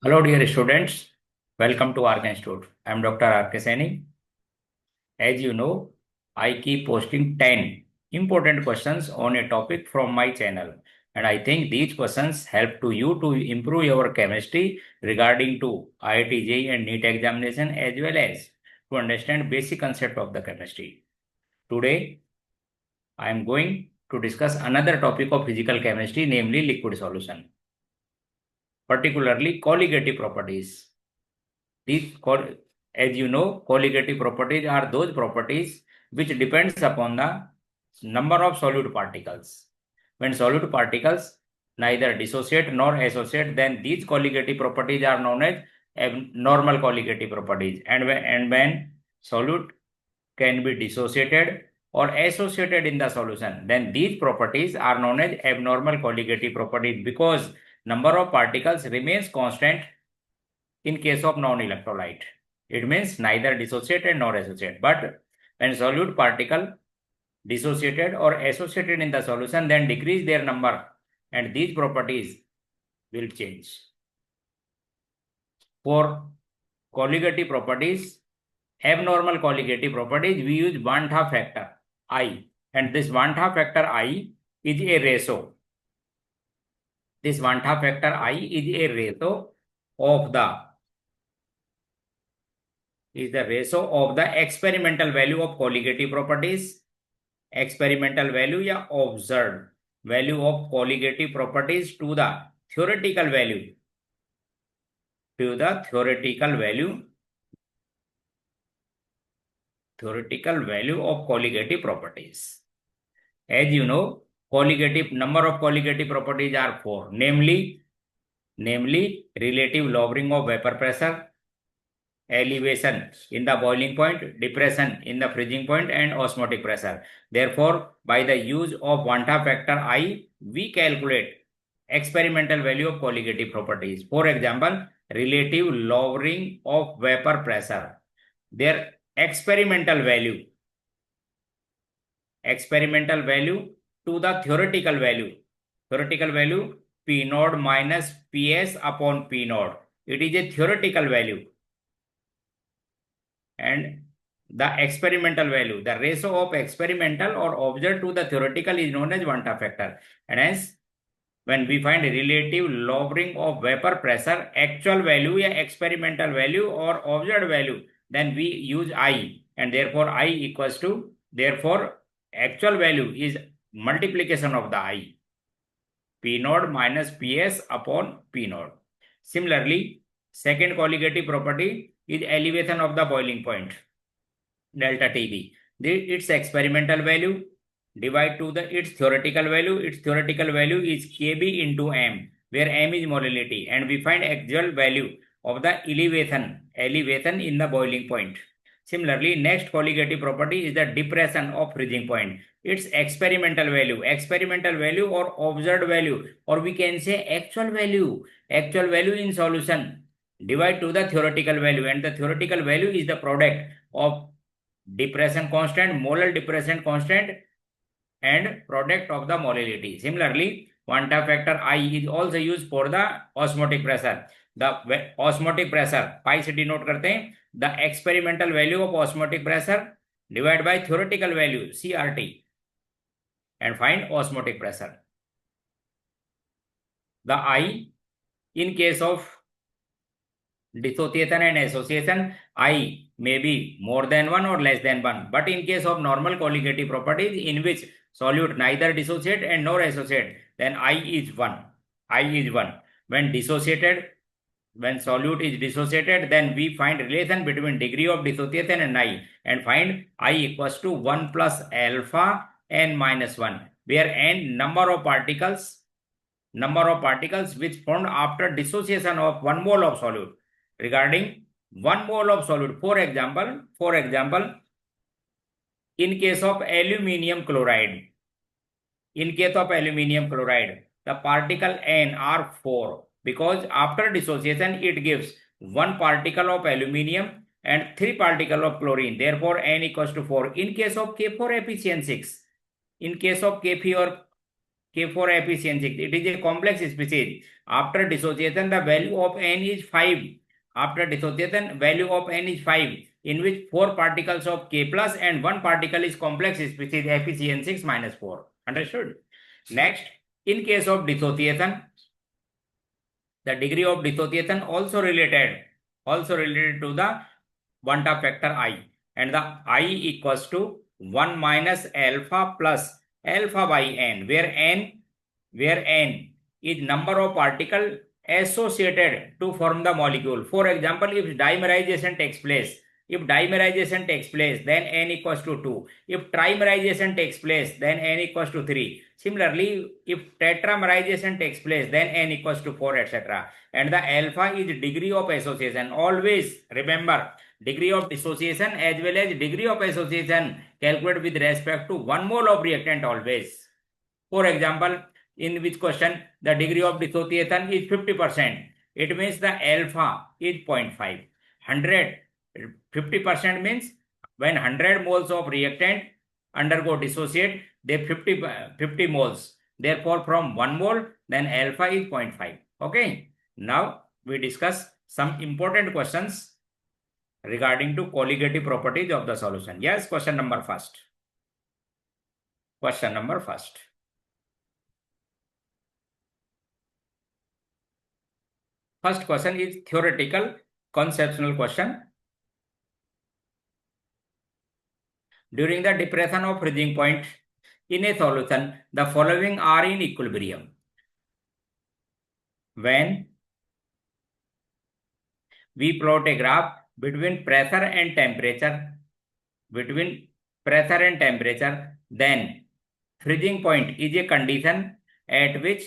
Hello, dear students. Welcome to Ark Institute. I am Dr. R.K. Saini. As you know, I keep posting 10 important questions on a topic from my channel. And I think these questions help to you to improve your chemistry regarding to IIT-JEE and NEET examination as well as to understand basic concept of the chemistry. Today, I am going to discuss another topic of physical chemistry, namely liquid solution, particularly colligative properties. As you know, colligative properties are those properties which depends upon the number of solute particles. When solute particles neither dissociate nor associate, then these colligative properties are known as abnormal colligative properties. And when solute can be dissociated or associated in the solution, then these properties are known as abnormal colligative properties because number of particles remains constant in case of non-electrolyte. It means neither dissociated nor associated. But when solute particle dissociated or associated in the solution, then decrease their number and these properties will change. For colligative properties, abnormal colligative properties, we use Van't Hoff factor I, and this Van't Hoff factor I is a ratio. This Van't Hoff factor I is a ratio of the experimental value of colligative properties, experimental value या observed value of colligative properties to the theoretical value, of colligative properties. As you know, number of colligative properties are 4, namely relative lowering of vapor pressure, elevation in the boiling point, depression in the freezing point, and osmotic pressure. Therefore, by the use of Van't Hoff factor I, we calculate experimental value of colligative properties. For example, relative lowering of vapor pressure. Their experimental value to the theoretical value P naught minus PS upon P naught. It is a theoretical value. And the experimental value, the ratio of experimental or observed to the theoretical is known as Van't Hoff factor. And hence, when we find relative lowering of vapor pressure, actual value या experimental value or observed value, then we use I, and therefore I equals to, therefore actual value is multiplication of the I, P naught minus PS upon P naught. Similarly, second colligative property is elevation of the boiling point, delta TB. Its experimental value divide to its theoretical value. Its theoretical value is Kb into m, where m is molality, and we find actual value of the elevation in the boiling point. Similarly, next colligative property is the depression of freezing point. Its experimental value or observed value, or we can say actual value in solution, divide to the theoretical value, and the theoretical value is the product of depression constant, molar depression constant, and product of the molality. Similarly, Van't Hoff factor I is also used for the osmotic pressure. The osmotic pressure, pi से denote करते हैं, the experimental value of osmotic pressure divided by theoretical value CRT and find osmotic pressure. The I, in case of dissociation and association, I may be more than 1 or less than 1. But in case of normal colligative properties in which solute neither dissociate and nor associate, then I is 1. When solute is dissociated, then we find relation between degree of dissociation and I, and find I equals to 1 plus alpha n minus 1, where n number of particles which formed after dissociation of 1 mole of solute. Regarding 1 mole of solute, for example, in case of aluminium chloride, the particle n are 4, because after dissociation it gives 1 particle of aluminium and 3 particles of chlorine. Therefore, n equals to 4. In case of K4, Pcn6. In case of K4, K4 efficiency. It is a complex species. After dissociation, the value of N is 5. After dissociation, value of N is 5, in which 4 particles of K plus and 1 particle is complex species efficiency 6 minus 4. Understood? Next, in case of dissociation, the degree of dissociation also related to the Van't Hoff factor I, and the I equals to 1 minus alpha plus alpha by n, where n is number of particles associated to form the molecule. For example, if dimerization takes place, then n equals to 2. If trimerization takes place, then n equals to 3. Similarly, if tetramerization takes place, then n equals to 4, etc. And the alpha is degree of association. Always remember, degree of dissociation as well as degree of association calculated with respect to 1 mole of reactant always. For example, in which question the degree of dissociation is 50%. It means the alpha is 0.5. 50% means when 100 moles of reactant undergo dissociate, they 50 moles. Therefore, from 1 mole, then alpha is 0.5. Okay. Now, we discuss some important questions regarding to colligative properties of the solution. Yes, question number first. First question is theoretical conceptual question. During the depression of freezing point in a solution, the following are in equilibrium. When we plot a graph between pressure and temperature, then freezing point is a condition at which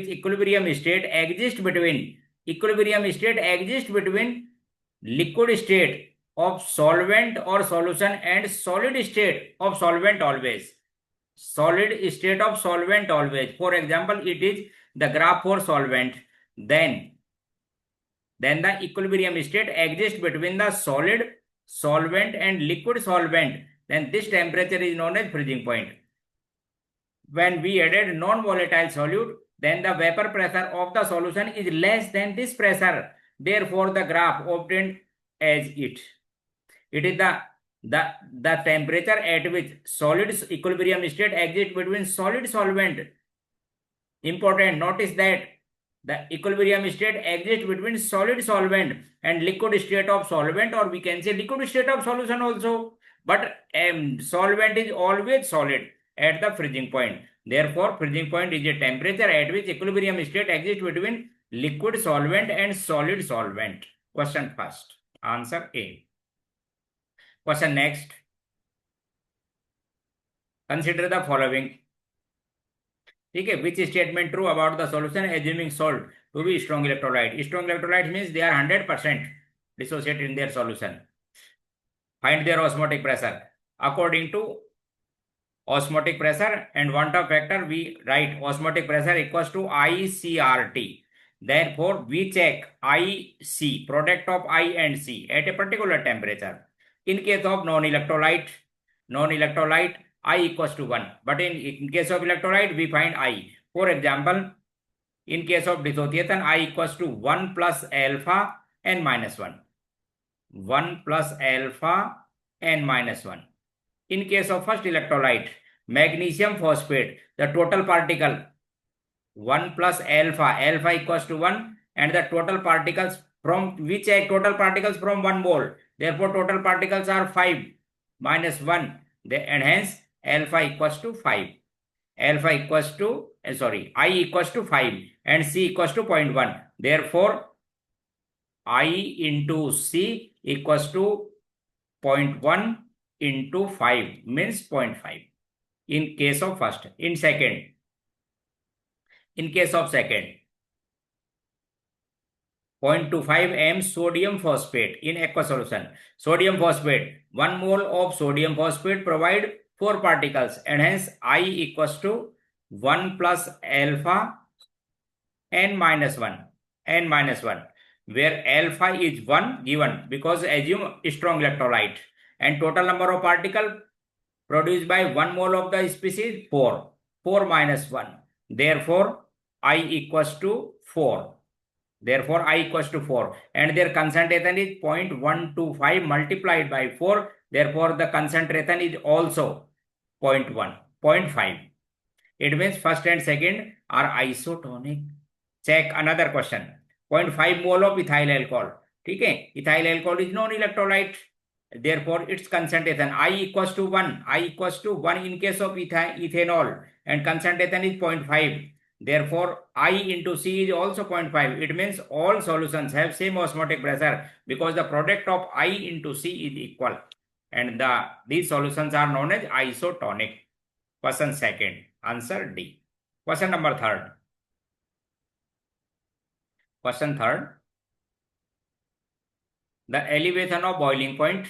equilibrium state exists between liquid state of solvent or solution and solid state of solvent always. For example, it is the graph for solvent. Then the equilibrium state exists between the solid solvent and liquid solvent. Then this temperature is known as freezing point. When we added non-volatile solute, then the vapor pressure of the solution is less than this pressure. Therefore, the graph obtained as it is the temperature at which solid equilibrium state exists between solid solvent. Important, notice that the equilibrium state exists between solid solvent and liquid state of solvent, or we can say liquid state of solution also. But solvent is always solid at the freezing point. Therefore, freezing point is a temperature at which equilibrium state exists between liquid solvent and solid solvent. Question first. Answer A. Question next. Consider the following. Okay, which statement true about the solution assuming salt to be strong electrolyte? Strong electrolyte means they are 100% dissociated in their solution. Find their osmotic pressure. According to osmotic pressure and Van't Hoff factor, we write osmotic pressure equals to ICRT. Therefore, we check IC, product of I and C, at a particular temperature. In case of non-electrolyte, I equals to 1. But in case of electrolyte, we find I. For example, in case of dissociation, I equals to 1 plus alpha and minus 1. 1 plus alpha and minus 1. In case of first electrolyte, magnesium phosphate, the total particle 1 plus alpha equals to 1, and the total particles from which total particles from 1 mole. Therefore, total particles are 5 minus 1, and hence alpha equals to 5. I equals to 5 and C equals to 0.1. Therefore, I into C equals to 0.1 into 5 means 0.5 in case of first. In case of second, 0.25 m sodium phosphate in aqueous solution. Sodium phosphate, 1 mole of sodium phosphate provide 4 particles, and hence I equals to 1 plus alpha n minus 1, where alpha is 1 given because assume strong electrolyte, and total number of particles produced by 1 mole of the species? 4. 4 minus 1. Therefore, I equals to 4. Therefore, I equals to 4. And their concentration is 0.125 multiplied by 4. Therefore, the concentration is also 0.1, 0.5. It means first and second are isotonic. Check another question. 0.5 mole of ethyl alcohol. ठीक है, ethyl alcohol is non-electrolyte. Therefore, its concentration I equals to 1. I equals to 1 in case of ethanol, and concentration is 0.5. Therefore, I into C is also 0.5. It means all solutions have same osmotic pressure because the product of I into C is equal, and these solutions are known as isotonic. Question second, answer D. Question number third. Question third. The elevation of boiling point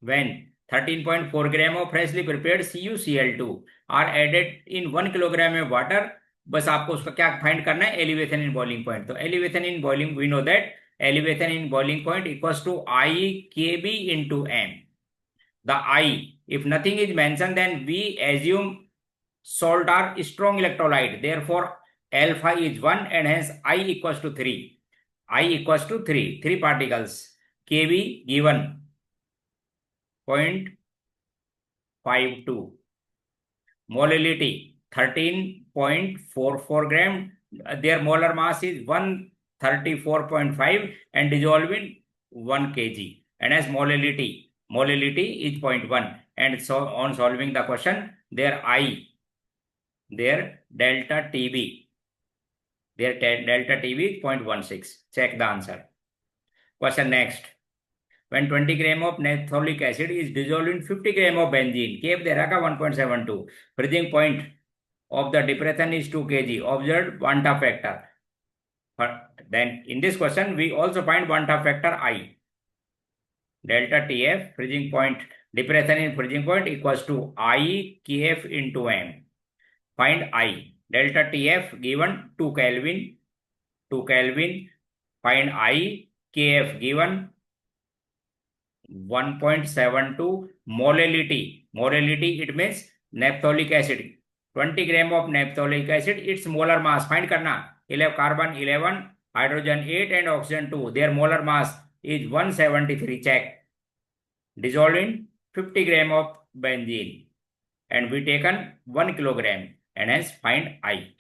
when 13.4 gram of freshly prepared CuCl2 are added in 1 kilogram of water. बस आपको उसका क्या find करना है? Elevation in boiling point. तो elevation in boiling, we know that elevation in boiling point equals to I Kb into m. The I, if nothing is mentioned, then we assume salt are strong electrolyte. Therefore, alpha is 1 and hence I equals to 3. I equals to 3. 3 particles. Kb given 0.52. Molality 13.44 gram. Their molar mass is 134.5 and dissolved in 1 kg. And as molality is 0.1. And so on solving the question, their delta TB is 0.16. Check the answer. Question next. When 20 gram of naphtholic acid is dissolved in 50 gram of benzene, Kf दे रखा 1.72. Freezing point of the depression is 2 kg. Observed Van't Hoff factor. Then in this question, we also find Van't Hoff factor I. Delta Tf, freezing point, depression in freezing point equals to I Kf into m. Find I. Delta Tf given 2 Kelvin. 2 Kelvin. Find I. Kf given 1.72. Molality. Molality, it means naphtholic acid. 20 gram of naphtholic acid, its molar mass. Find karna. 11 carbon 11, hydrogen 8 and oxygen 2. Their molar mass is 173. Check. Dissolved in 50 gram of benzene. And we taken 1 kilogram. And hence find I.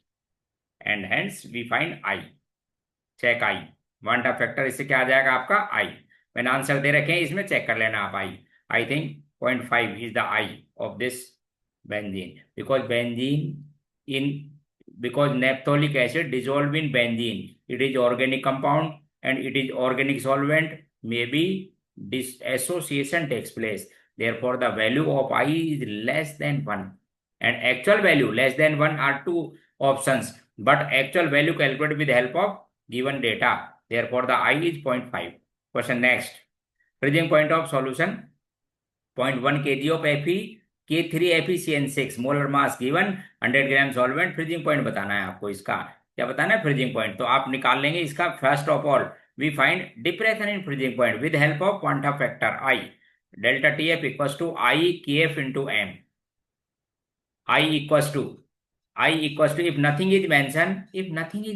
And hence we find I. Check I. Van't Hoff factor इससे क्या आ जाएगा आपका I. When answer दे रखे हैं इसमें check कर लेना आप I. I think 0.5 is the I of this benzene. Because naphtholic acid dissolved in benzene. It is organic compound and it is organic solvent. Maybe dissociation takes place. Therefore, the value of I is less than 1. And actual value less than 1 are 2 options. But actual value calculated with the help of given data. Therefore, the I is 0.5. Question next. Freezing point of solution 0.1 kg of Fe, K3FeCN6 molar mass given 100 gram solvent. Freezing point बताना है आपको. इसका क्या बताना है? freezing point. तो आप निकाल लेंगे इसका. First of all, we find depression in freezing point with help of Van't Hoff factor I. Delta Tf equals to I Kf into m. I equals to if nothing is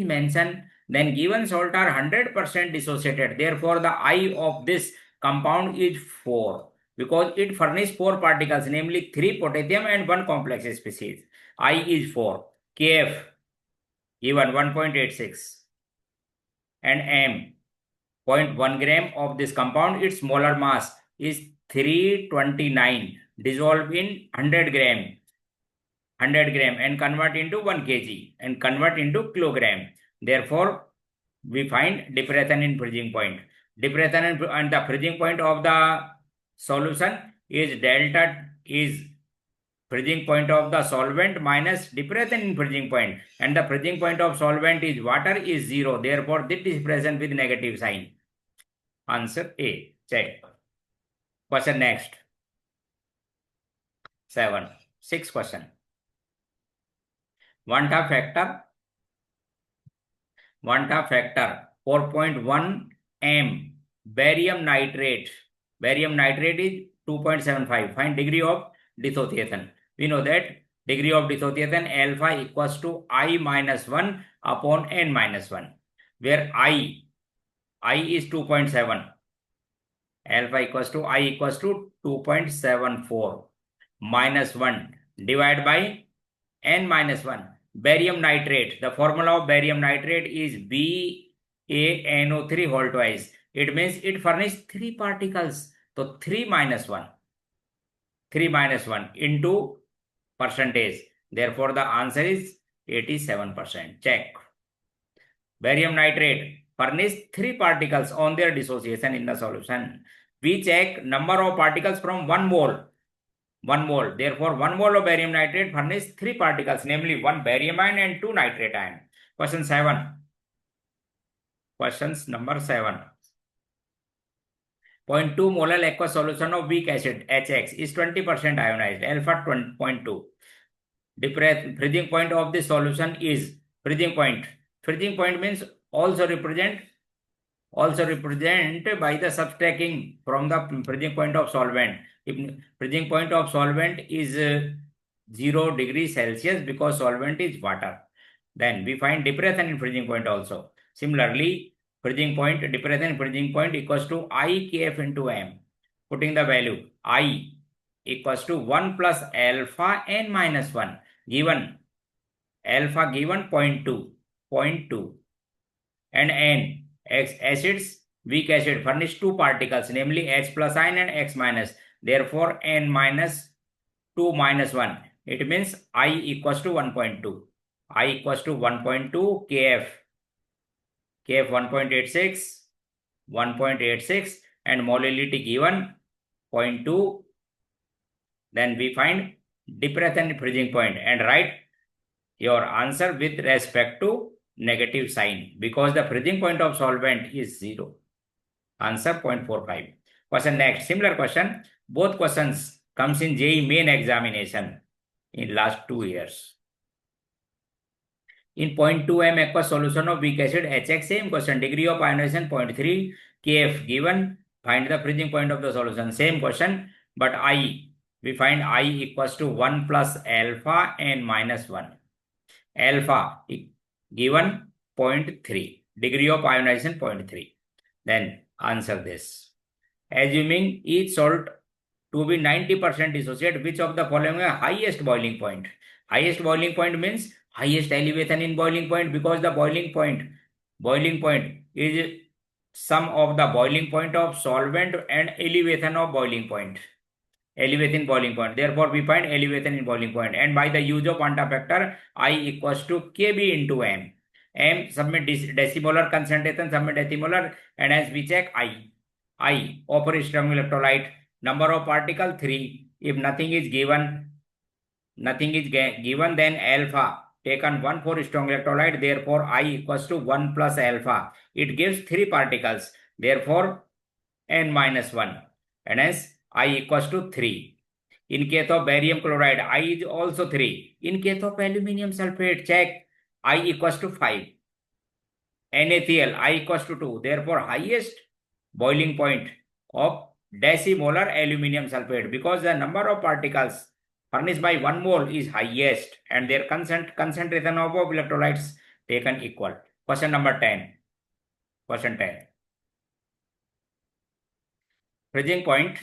mentioned, then given salt are 100% dissociated. Therefore, the I of this compound is 4 because it furnishes 4 particles, namely 3 potassium and 1 complex species. I is 4. Kf given 1.86 and m 0.1 gram of this compound. Its molar mass is 329 dissolved in 100 gram and convert into 1 kg and convert into kilogram. Therefore, we find depression in freezing point. Depression and the freezing point of the solution is delta is freezing point of the solvent minus depression in freezing point. And the freezing point of solvent is water is 0. Therefore, this is present with negative sign. Answer A. Check. Question next. 6th question. Van't Hoff factor 4.1 m. Barium nitrate is 2.75. Find degree of dissociation. We know that degree of dissociation alpha equals to I minus 1 upon n minus 1, where I is 2.7. Alpha equals to I equals to 2.74 minus 1 divided by n minus 1. Barium nitrate. The formula of barium nitrate is BaNO3 whole twice. It means it furnishes 3 particles. So 3 minus 1. 3 minus 1 into percentage. Therefore, the answer is 87%. Check. Barium nitrate furnish 3 particles on their dissociation in the solution. We check number of particles from 1 mole. 1 mole. Therefore, 1 mole of barium nitrate furnish 3 particles, namely 1 barium ion and 2 nitrate ion. Question 7. Questions number 7. 0.2 molar aqueous solution of weak acid HX is 20% ionized, alpha 0.2. Freezing point of the solution is freezing point. Freezing point means also represent by the subtracting from the freezing point of solvent. If freezing point of solvent is 0 degrees Celsius because solvent is water, then we find depression in freezing point also. Similarly, freezing point, depression in freezing point equals to IKF into M. Putting the value I equals to 1 plus alpha n minus 1. Given alpha given 0.2 and n. Acids, weak acid furnish 2 particles, namely H plus ion and X minus. Therefore, n minus 2 minus 1. It means I equals to 1.2. I equals to 1.2 Kf. Kf 1.86 and molality given 0.2. Then we find depression freezing point and write your answer with respect to negative sign because the freezing point of solvent is 0. Answer 0.45. Question next. Similar question. Both questions comes in JEE main examination in last 2 years. In 0.2 m aqueous solution of weak acid HX, same question. Degree of ionization 0.3 Kf given. Find the freezing point of the solution. Same question, but we find I equals to 1 plus alpha n minus 1. Alpha given 0.3. Degree of ionization 0.3. Then answer this. Assuming each salt to be 90% dissociate, which of the following is highest boiling point? Highest boiling point means highest elevation in boiling point because the boiling point is sum of the boiling point of solvent and elevation of boiling point. Elevation boiling point. Therefore, we find elevation in boiling point. And by the use of Van't Hoff factor, I equals to Kb into M. M submit decimolar concentration, submit decimolar, and as we check I offer strong electrolyte. Number of particle 3. If nothing is given, then alpha taken 1 for strong electrolyte. Therefore, I equals to 1 plus alpha. It gives 3 particles. Therefore, n minus 1. And hence I equals to 3. In case of barium chloride, I is also 3. In case of aluminium sulfate, check I equals to 5. NaCl, I equals to 2. Therefore, highest boiling point of decimolar aluminium sulfate because the number of particles furnished by 1 mole is highest and their concentration of electrolytes taken equal. Question number 10. Question 10. Freezing point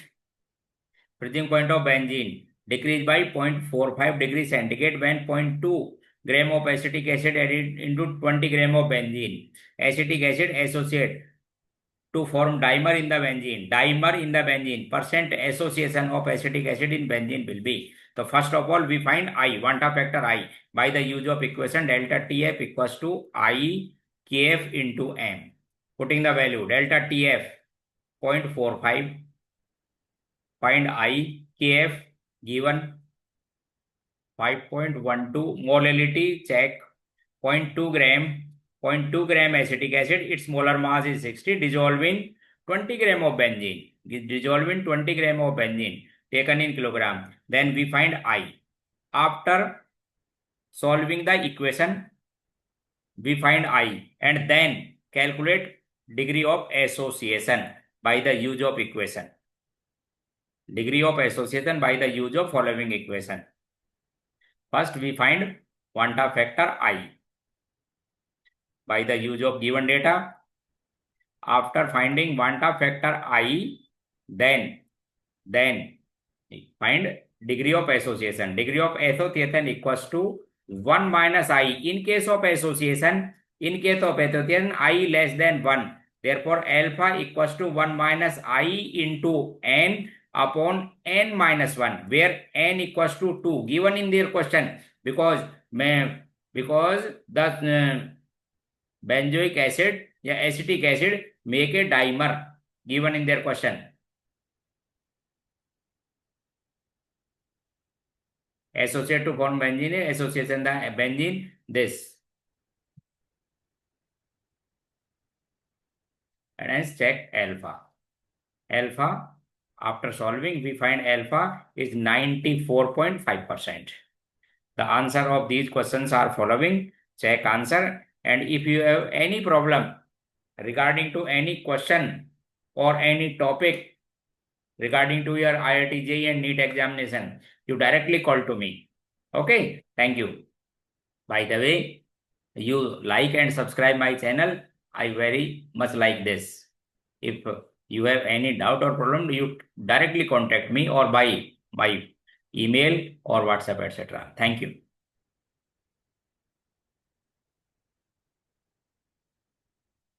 of benzene decreased by 0.45 degrees centigrade when 0.2 gram of acetic acid added into 20 gram of benzene. Acetic acid associate to form dimer in the benzene. Percent association of acetic acid in benzene will be. So first of all, we find I, Van't Hoff factor I, by the use of equation delta TF equals to I Kf into M. Putting the value delta TF 0.45. Find I, Kf given 5.12. Molality check 0.2 gram acetic acid. Its molar mass is 60. Dissolving 20 gram of benzene. Taken in kilogram. Then we find I. After solving the equation, we find I and then calculate degree of association by the use of equation. degree of association by the use of following equation. First, we find Van't Hoff factor I by the use of given data. After finding Van't Hoff factor I, then find degree of association. Degree of association equals to 1 minus I. In case of association, I less than 1. Therefore, alpha equals to 1 minus I into n upon n minus 1, where n equals to 2, given in their question, because the benzoic acid या acetic acid make a dimer, given in their question. Associate to form benzene, association the benzene, this. And hence check alpha. Alpha, after solving, we find alpha is 94.5%. The answer of these questions are following. Check answer. And if you have any problem regarding to any question or any topic regarding to your IIT-JEE and NEET examination, you directly call to me. Okay, thank you. By the way, you like and subscribe my channel. I very much like this. If you have any doubt or problem, you directly contact me or by email or WhatsApp, etc. Thank you.